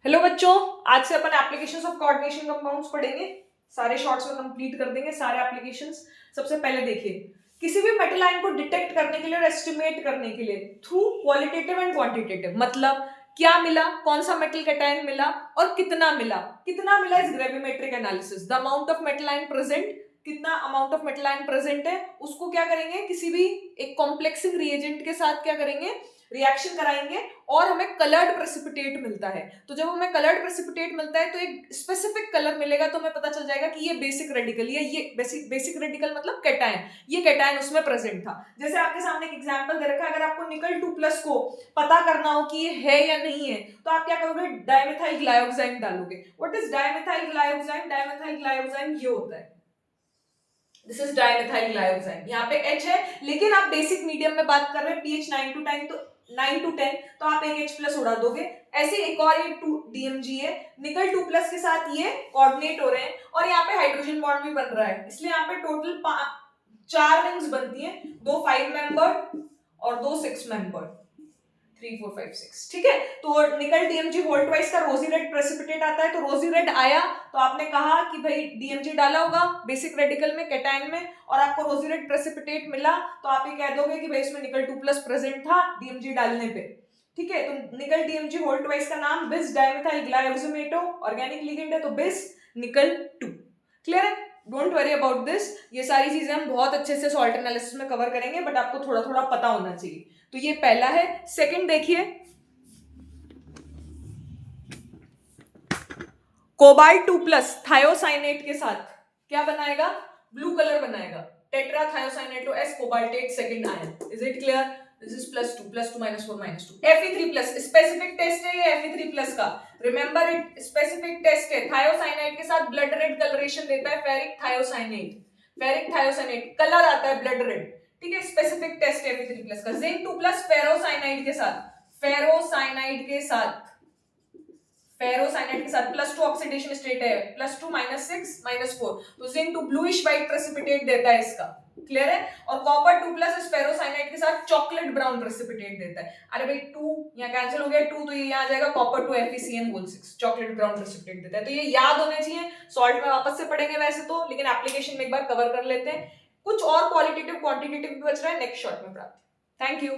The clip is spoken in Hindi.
हेलो बच्चों, आज से अपन एप्लीकेशंस ऑफ कोऑर्डिनेशन कंपाउंड्स पढ़ेंगे। सारे शॉर्ट्स में कंप्लीट कर देंगे सारे एप्लीकेशंस। सबसे पहले देखिए, किसी भी मेटल आयन को डिटेक्ट करने के लिए और एस्टिमेट करने के लिए थ्रू क्वालिटेटिव एंड क्वांटिटेटिव, मतलब क्या मिला, कौन सा मेटल कैटायन मिला और कितना मिला is gravimetric analysis. The amount of metal ion present, कितना amount of metal ion present है उसको क्या करेंगे, किसी भी एक कॉम्प्लेक्सिंग रिएजेंट के साथ क्या करेंगे, रिएक्शन कराएंगे और हमें कलर्ड प्रेसिपिटेट मिलता है। तो जब हमें कलर्ड प्रेसिपिटेट मिलता है तो एक स्पेसिफिक कलर मिलेगा, तो हमें पता चल जाएगा कि ये बेसिक रेडिकल, ये बेसिक रेडिकल मतलब कैटायन, ये कैटायन उसमें प्रेजेंट था। जैसे आपके सामने एक एग्जांपल दे रखा है, अगर आपको निकल 2+ को पता करना हो कि ये है या नहीं है तो आप क्या करोगे, डाइमेथाइल ग्लाइकोजाइम डालोगे। What is dimethyl glyoxime? Dimethyl glyoxime ये होता है, दिस इज डाइमेथाइल ग्लाइकोजाइम। यहाँ पे H है, लेकिन आप बेसिक मीडियम में बात कर रहे हैं, pH 9 to 10, तो आप एक H+ उड़ा दोगे। ऐसे एक और ये 2 DMG है, निकल 2+ के साथ ये कोऑर्डिनेट हो रहे हैं और यहाँ पे हाइड्रोजन बॉन्ड भी बन रहा है, इसलिए यहाँ पे टोटल 4 रिंग्स बनती हैं, 2 5 मेंबर और 2 6 मेंबर, 3 4 5 6। ठीक है, तो निकल DMG वोल्ट वाइज का रोजी रेड प्रेसिपिटेट आता है, तो रोजी रेड आया तो आपने कहा कि भाई DMG डाला होगा बेसिक रेडिकल में, कैटायन में, और आपको रोजी रेड प्रेसिपिटेट मिला तो आप ये कह दोगे कि भाई इसमें निकल 2+ प्रेजेंट था DMG डालने पे। ठीक है, तो निकल DMG वोल्ट वाइज का नाम बिस डाइमेथाइल ग्लाइकोजेनेटो, ऑर्गेनिक लिगेंड है तो बिस निकल 2। क्लियर है? डोंट वरी अबाउट दिस, ये सारी चीजें हम बहुत अच्छे से सॉल्ट एनालिसिस में कवर करेंगे, बट आपको थोड़ा थोड़ा पता होना चाहिए। तो ये पहला है। सेकंड देखिए, कोबाल्ट 2+ थायोसाइनेट के साथ क्या बनाएगा, ब्लू कलर बनाएगा, tetra thiocyanato S cobaltate second ion. Is it clear? This is +2 +2 -4 -2 Fe3+। Specific test है ये Fe3+ का, रिमेंबर इट, स्पेसिफिक टेस्ट है। थायोसाइनाइड के साथ ब्लड रेड कलरेशन देता है ferric thiocyanate, ferric thiocyanate colour आता है ब्लड रेड। ठीक है, स्पेसिफिक टेस्ट है Fe3+ का। जिंक 2+ फेरोसाइनाइड के साथ, फेरोसाइनाइड के साथ, फेरोसाइनाइड के साथ +2 ऑक्सीडेशन स्टेट है, +2 -6 -4, तो जिंक 2 ब्लूइश व्हाइट प्रेसिपिटेट देता है इसका। क्लियर है? और कॉपर 2+ इस फेरोसाइनाइड के साथ चॉकलेट ब्राउन प्रेसिपिटेट देता है। अरे भाई 2 यहाँ कैंसिल हो गया, 2 तो ये यहाँ आ जाएगा, copper 2 FeCN6 chocolate brown precipitate देता है। तो ये याद होने चाहिए, सॉल्ट में वापस से पढ़ेंगे वैसे तो, लेकिन एप्लीकेशन में एक बार कवर कर लेते हैं। कुछ और क्वालिटेटिव क्वांटिटेटिव भी बच रहा है, नेक्स्ट शॉर्ट में प्राप्त। Thank you.